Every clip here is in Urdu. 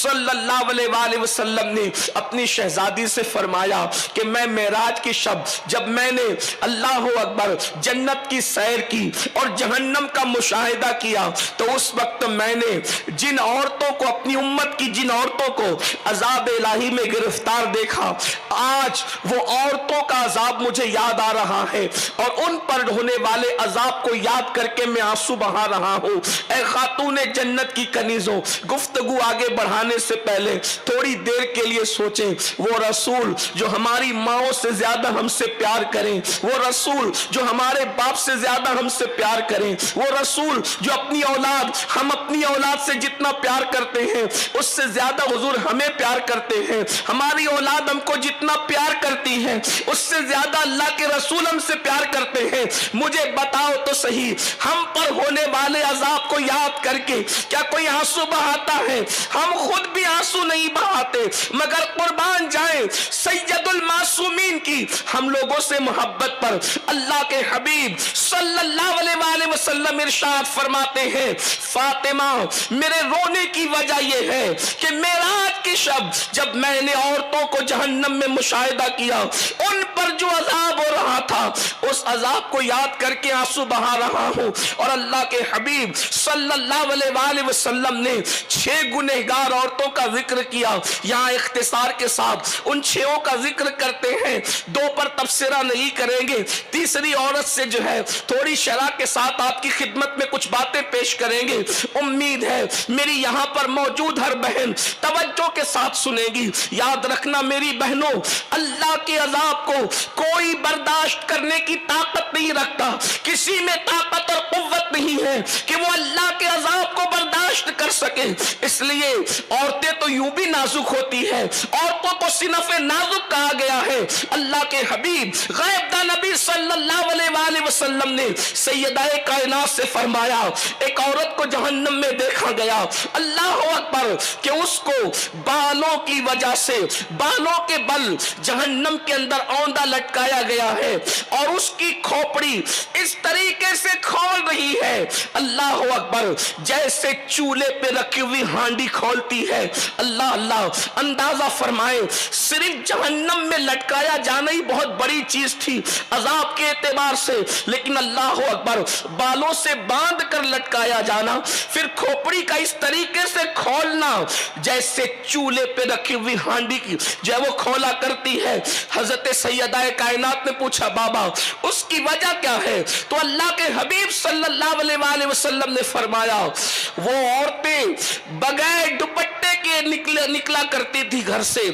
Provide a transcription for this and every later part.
صلی اللہ علیہ وآلہ وسلم نے اپنی شہزادی سے فرمایا کہ میں معراج کی شب جب میں نے اللہ اکبر جنت کی سیر کی اور جہنم کا مشاہدہ کیا تو اس وقت میں نے جن عورتوں کو اپنی امت کی جن عورتوں کو عذاب الہی میں گرفتار دیکھا، آج وہ عورتوں کا عذاب مجھے یاد آ رہا ہے اور ان پر ہونے والے عذاب کو یاد کر کے میں آنسو بہا رہا ہوں۔ اے خاتون جنت کی کنیزوں، گفتگو آگے بڑھانے سے پہلے تھوڑی دیر کے لیے سوچیں، وہ رسول جو ہماری ماؤں سے زیادہ ہم سے پیار کریں، وہ رسول جو ہمارے باپ سے زیادہ ہم سے پیار کریں، وہ رسول جو اپنی اولاد ہم اپنی اولاد سے جتنا پیار کرتے ہیں اس سے زیادہ حضور ہمیں پیار کرتے ہیں، ہماری اولاد ہم کو جتنا پیار کرتی ہے اس سے زیادہ اللہ کے رسول ہم سے پیار کرتے ہیں۔ مجھے بتاؤ تو صحیح، ہم پر ہونے والے عذاب کو یاد کر کے کیا کوئی آنسو بہاتا ہے؟ ہم خود بھی آنسو نہیں بہاتے، مگر قربان جائیں سید المعصومین کی ہم لوگوں سے محبت پر اللہ کے حبیب صلی اللہ علیہ وآلہ وسلم ارشاد فرماتے ہیں، فاطمہ میرے رونے کی وجہ یہ ہے کہ معراج کی شب جب میں نے عورتوں کو جہنم میں مشاہدہ کیا، ان پر جو عذاب ہو رہا تھا اس عذاب کو یاد کر کے آنسو بہا رہا ہوں۔ اور اللہ کے حبیب صلی اللہ علیہ وآلہ وسلم نے 6 گنہگار عورتوں کا ذکر کیا، یہاں اختصار کے ساتھ ان 6 کا ذکر کرتے ہیں، 2 پر تبصرہ نہیں کریں گے، تیسری عورت سے جو ہے تھوڑی شرح کے ساتھ آپ کی خدمت میں کچھ باتیں پیش کریں گے۔ امید ہے میری یہاں پر موجود ہر بہن توجہ کے ساتھ سنے گی۔ یاد رکھنا میری بہنوں، اللہ کے عذاب کو کوئی برداشت کرنے کی طاقت نہیں رکھتا، کسی میں طاقت اور قوت نہیں ہے کہ وہ اللہ کے عذاب کو برداشت کر سکے۔ اس لیے عورتیں تو یوں بھی نازک ہوتی ہے، عورتوں کو صنف نازک کہا گیا ہے۔ اللہ کے حبیب غیب داں نبی صلی اللہ علیہ وآلہ وسلم نے سیدہ کائنات سے فرمایا، ایک عورت کو جہنم میں دیکھا گیا، اللہ اکبر، کہ اس کو بالوں کی وجہ سے بالوں کے بل جہنم کے اندر اوندہ لٹکایا گیا ہے اور اس کی کھوپڑی اس طریقے سے کھول رہی ہے، اللہ اکبر، جیسے چولہے پہ رکھی ہوئی ہانڈی کھولتی ہے۔ اللہ اللہ، اندازہ فرمائے صرف جہنم میں لٹکایا جانا ہی بہت بڑی چیز تھی عذاب کے اعتبار سے، لیکن اللہ اکبر، بالوں سے باندھ کر لٹکایا جانا، پھر کھوپڑی کا اس طریقے سے کھولنا جیسے چولہے پہ رکھی ہوئی ہانڈی کی جو ہے وہ کھولا کرتی ہے۔ حضرت سیدہ کائنات نے پوچھا، بابا اس کی وجہ کیا ہے؟ تو اللہ کے حبیب صلی اللہ علیہ وآلہ وسلم نے فرمایا، وہ عورتیں بغیر دوپٹے کے نکلا کرتی تھی گھر سے،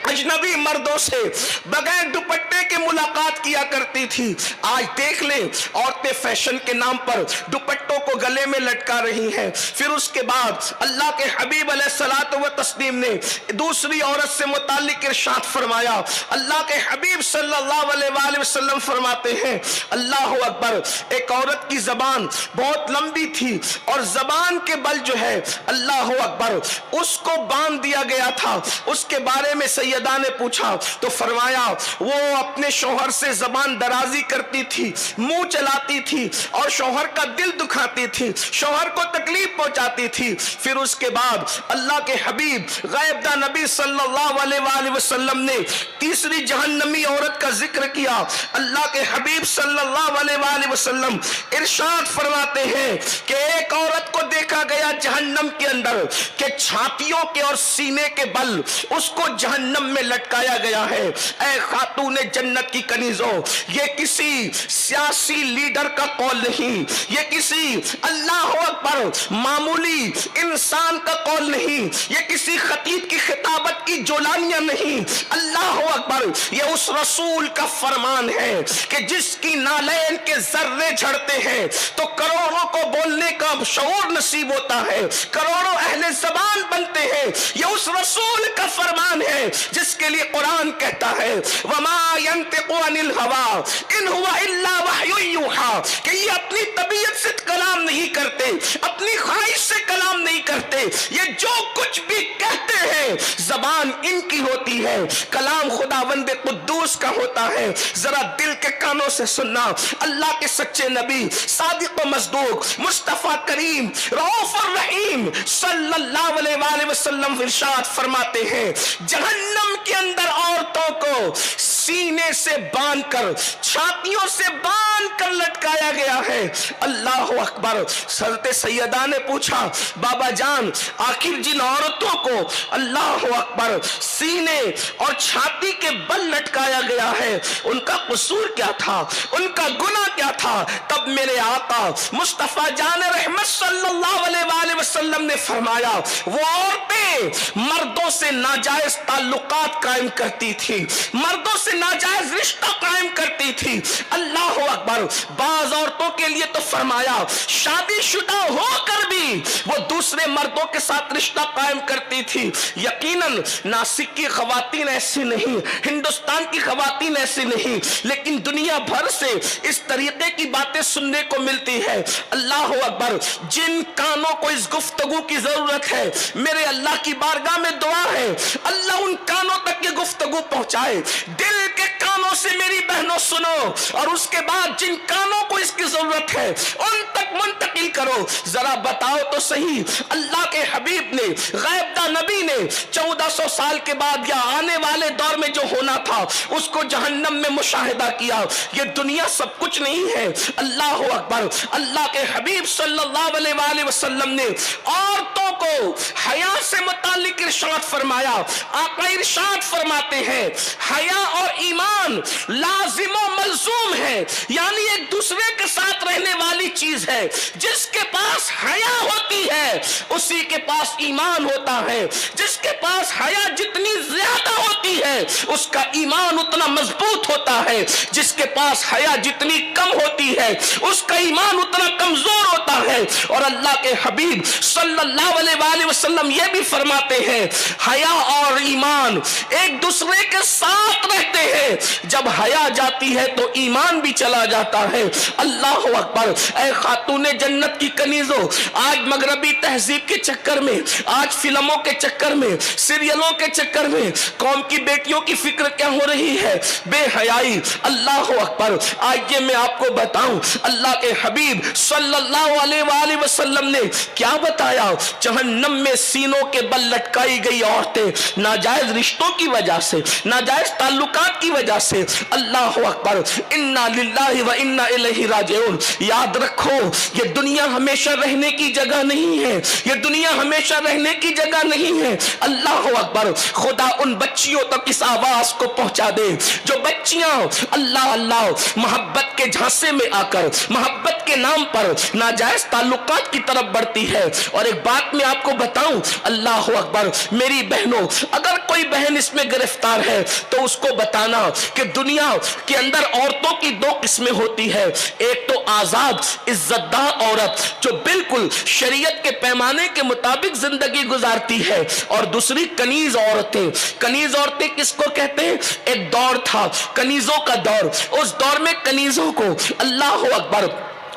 اجنبی مردوں سے بغیر دوپٹے کے ملاقات کیا کرتی تھی۔ آج دیکھ لیں عورتیں فیشن کے نام پر دوپٹوں کو گلے میں لٹکا رہی ہیں۔ پھر اس کے بعد اللہ کے حبیب علیہ الصلوۃ والتسلیم نے دوسری عورت سے متعلق ارشاد فرمایا، اللہ کے حبیب صلی اللہ علیہ وآلہ وسلم فرماتے ہیں، اللہ اکبر، ایک عورت کی زبان بہت لمبی تھی اور زبان کے بل جو ہے اللہ اکبر اس کو باندھ دیا گیا تھا۔ اس کے بارے میں سیدہ نے پوچھا تو فرمایا وہ اپنے شوہر سے زبان درازی کرتی تھی، منہ چلاتی تھی اور شوہر کا دل دکھاتی تھی، شوہر کو تکلیف پہنچاتی تھی۔ پھر اس کے بعد اللہ کے حبیب غیب داں نبی صلی اللہ علیہ وآلہ وسلم نے تیسری جہنمی عورت کا ذکر کیا۔ اللہ کے حبیب صلی اللہ علیہ وآلہ وسلم ارشاد فرماتے ہیں کہ ایک عورت کو دیکھا گیا جہنم کے اندر کہ چھاتیوں کے اور سینے کے بل اس کو جہنم میں لٹکایا گیا ہے۔ اے خاتون جنت کی کنیزوں، یہ کسی سیاسی لیڈر کا قول نہیں، یہ کسی اللہ اکبر معمولی انسان کا قول نہیں، یہ کسی خطیب کی خطابت کی جولانیاں نہیں، اللہ اکبر، یہ اس رسول کا فرمان ہے کہ جس کی نالین کے ذرے جھڑتے ہیں تو کروڑوں کو بولنے کا شعور نصیب ہوتا ہے، کروڑوں اہل زبان بنتے ہیں۔ یہ اس رسول کا فرمان ہے جس کے لیے قرآن کہتا ہے وَمَا يَنْتِقُ عَنِ الْهَوَىٰ إِنْ هُوَ إِلَّا وَحْيٌ يُوحَىٰ، کہ یہ اپنی طبیعت سے کلام نہیں کرتے، اپنی خواہش سے کلام نہیں کرتے، یہ جو کچھ بھی کہتے ہیں زبان ان کی ہوتی ہوتی ہے, کلام خداوند قدوس کا ہوتا ہے. ذرا دل کے کانوں سے سننا, اللہ کے سچے نبی صادق و مصدوق مصطفیٰ کریم رؤوف الرحیم صلی اللہ علیہ وآلہ وسلم ارشاد فرماتے ہیں, جہنم کے اندر عورتوں کو سینے سے باندھ کر, چھاتیوں سے باندھ کر لٹکایا گیا ہے. اللہ اکبر. حضرت سیدہ نے پوچھا, بابا جان آخر جن عورتوں کو اللہ اکبر سینے اور چھاتی کے بل لٹکایا گیا ہے ان کا قصور کیا تھا, ان کا گناہ کیا تھا؟ تب میرے آقا مصطفیٰ جان رحمت صلی اللہ علیہ وآلہ وسلم نے فرمایا, وہ عورتیں مردوں سے ناجائز تعلقات قائم کرتی تھی, مردوں سے ناجائز رشتہ قائم کرتی تھی. اللہ اکبر. بعض عورتوں کے لیے تو فرمایا شادی شدہ ہو کر بھی وہ دوسرے مردوں کے ساتھ رشتہ قائم کرتی تھی. یقیناً ناسک کی خواتین ایسی نہیں, ہندوستان کی خواتین ایسی نہیں, لیکن دنیا بھر سے اس طریقے کی باتیں سننے کو ملتی ہے. اللہ اکبر. جن کانوں کو اس گفتگو کی ضرورت ہے, میرے اللہ کی بارگاہ میں دعا ہے اللہ ان کانوں تک یہ گفتگو پہنچائے. دل کے کانوں سے میری بہنوں سنو, اور اس کے بعد جن کانوں کو اس کی ضرورت ہے ان تک منتقل کرو. ذرا بتاؤ تو صحیح, اللہ کے حبیب نے, غیب داں نبی نے 1400 سال کے بعد یا آنے والے دور میں جو ہونا تھا اس کو جہنم میں مشاہدہ کیا. یہ دنیا سب کچھ نہیں ہے. اللہ اکبر. اللہ کے حبیب صلی اللہ علیہ وآلہ وسلم نے عورتوں کو حیا سے متعلق ارشاد فرمایا. آقا ارشاد فرماتے ہیں حیا اور ایمان لازم و ملزوم ہے, یعنی ایک دوسرے کے ساتھ رہنے والی چیز ہے. جس کے پاس حیا ہوتی ہے اسی کے پاس ایمان ہوتا ہے. جس کے پاس حیا جتنی زیادہ ہوتی ہے اس کا ایمان اتنا مضبوط ہوتا ہے. جس کے پاس حیا جتنی کم ہوتی ہے اس کا ایمان اتنا کمزور ہوتا ہے. اور اللہ کے حبیب صلی اللہ علیہ وآلہ وسلم یہ بھی فرماتے ہیں حیا اور ایمان ایک دوسرے کے ساتھ رہتے ہیں. جب حیا جاتی ہے تو ایمان بھی چلا جاتا ہے. اللہ اکبر. اے خاتون جنت کی کنیزوں, آج مغربی تہذیب کے چکر میں, آج فلموں کے چکر میں, سیریلوں کے چکر میں قوم کی بیٹیوں کی فکر کیا ہو رہی ہے؟ بے حیائی. اللہ اکبر. آئیے میں آپ کو بتاؤں اللہ کے حبیب صلی اللہ علیہ وآلہ وسلم نے کیا بتایا. جہنم میں سینوں کے بل لٹکائی گئی عورتیں ناجائز رشتوں کی وجہ سے, ناجائز تعلقات کی وجہ سے. اللہ اکبر. انا للہ و انا الیہ راجعون. یاد رکھو یہ دنیا ہمیشہ رہنے کی جگہ نہیں ہے, یہ دنیا ہمیشہ رہنے کی جگہ نہیں ہے. اللہ اکبر. خدا ان بچیوں تک اس آواز کو پہنچا دے جو بچیاں اللہ اللہ محبت کے جھانسے میں آ کر محبت کے نام پر ناجائز تعلقات کی طرف بڑھتی ہے. اور ایک بات میں آپ کو بتاؤں, اللہ اکبر, میری بہنوں, اگر کوئی بہن اس میں گرفتار ہے تو اس کو بتانا کہ دنیا کے اندر عورتوں کی دو قسمیں ہوتی ہے. ایک تو آزاد عزت دار عورت جو بالکل شریعت کے پیمانے کے مطابق زندگی گزارتی ہے, اور دوسری کنیز عورتیں. کنیز عورتیں کس کو کہتے ہیں؟ ایک دور تھا کنیزوں کا دور. اس دور میں کنیزوں کو اللہ اکبر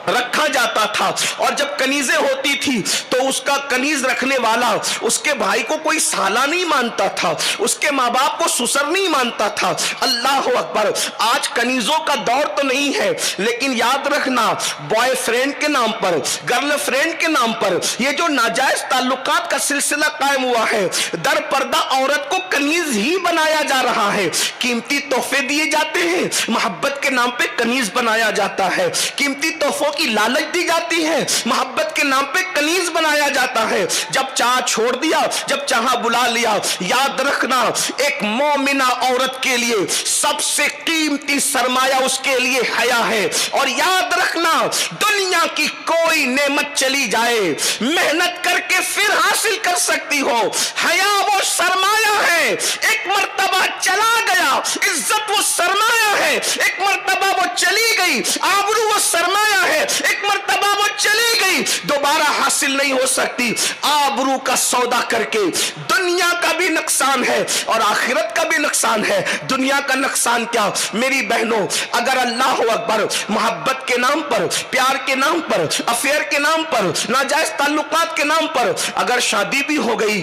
رکھا جاتا تھا, اور جب کنیزیں ہوتی تھی تو اس کا کنیز رکھنے والا اس کے بھائی کو کوئی سالہ نہیں مانتا تھا, اس کے ماں باپ کو سسر نہیں مانتا تھا. اللہ اکبر. آج کنیزوں کا دور تو نہیں ہے, لیکن یاد رکھنا بوائے فرینڈ کے نام پر, گرل فرینڈ کے نام پر یہ جو ناجائز تعلقات کا سلسلہ قائم ہوا ہے, در پردہ عورت کو کنیز ہی بنایا جا رہا ہے. قیمتی تحفے دیے جاتے ہیں, محبت کے نام پہ کنیز بنایا جاتا ہے. قیمتی تحفوں کی لالچ دی جاتی ہے, محبت کے نام پہ کنیز بنایا جاتا ہے. جب چاہ چھوڑ دیا, جب چاہا بلا لیا. یاد رکھنا ایک مومنہ عورت کے لیے سب سے قیمتی سرمایہ اس کے لیے حیا ہے. اور یاد رکھنا دنیا کی کوئی نعمت چلی جائے محنت کر کے پھر حاصل کر سکتی ہو, حیا وہ سرمایہ ہے. ایک مرتبہ چلا گیا, عزت وہ سرمایہ ہے. ایک مرتبہ وہ چلی گئی, آبرو وہ سرمایہ ہے. ایک مرتبہ وہ چلی گئی, دوبارہ حاصل نہیں ہو سکتی. آبرو کا سودا کر کے دنیا کا بھی نقصان ہے اور آخرت کا بھی نقصان ہے. دنیا کا نقصان کیا میری بہنوں, اگر اللہ اکبر محبت کے نام پر, پیار کے نام پر, افیئر کے نام پر, ناجائز تعلقات کے نام پر اگر شادی بھی ہو گئی,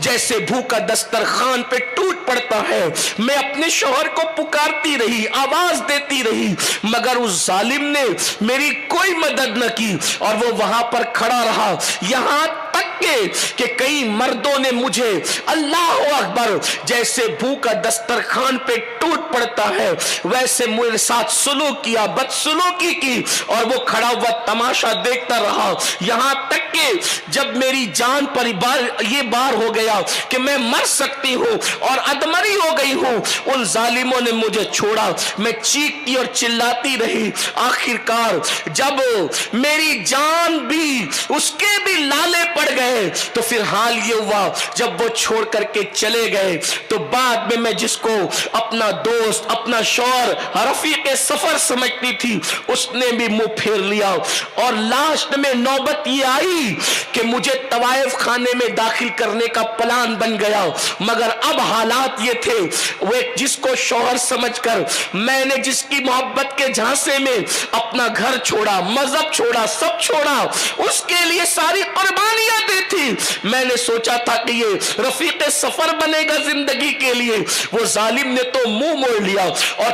جیسے بھوکا دسترخوان پہ ٹوٹ پڑتا ہے۔ میں اپنے شوہر کو پکارتی رہی، آواز دیتی رہی، مگر اس ظالم نے میری کوئی مدد نہ کی اور وہ وہاں پر کھڑا رہا، یہاں تک کہ کئی مردوں نے مجھے اللہ اکبر جیسے بھوکا دسترخوان پہ ٹوٹ پڑتا ہے ویسے میرے ساتھ سلوک کیا، بدسلوکی کی، اور وہ کھڑا ہوا تماشا دیکھتا رہا، یہاں تک کہ جب میری جان پر یہ بار ہو گیا کہ میں مر سکتی ہوں اور ادمری ہو گئی ہوں، ان ظالموں نے مجھے چھوڑا۔ میں چیختی اور چلاتی رہی، آخر کار جب میری جان بھی اس کے بھی لالے پڑ گئے تو پھر حال یہ ہوا جب وہ چھوڑ کر کے چلے گئے تو بعد میں جس کو اپنا دوست، اپنا شوہر، رفیق سفر سمجھتی تھی، اس نے بھی منہ پھیر لیا، اور لاسٹ میں نوبت یہ آئی کہ مجھے طوائف خانے میں داخل کرنے کا پلان بن گیا، مگر اب حالات یہ تھے وہ جس کو شوہر سمجھ کر میں نے جس کی محبت کے جھانسے میں اپنا گھر چھوڑا، مذہب چھوڑا، سب چھوڑا، اس کے لیے ساری قربانیاں دی تھی، میں نے سوچا تھا کہ یہ رفیق سفر بنے گا زندگی کے لیے، وہ ظالم نے تو منہ موڑ لیا اور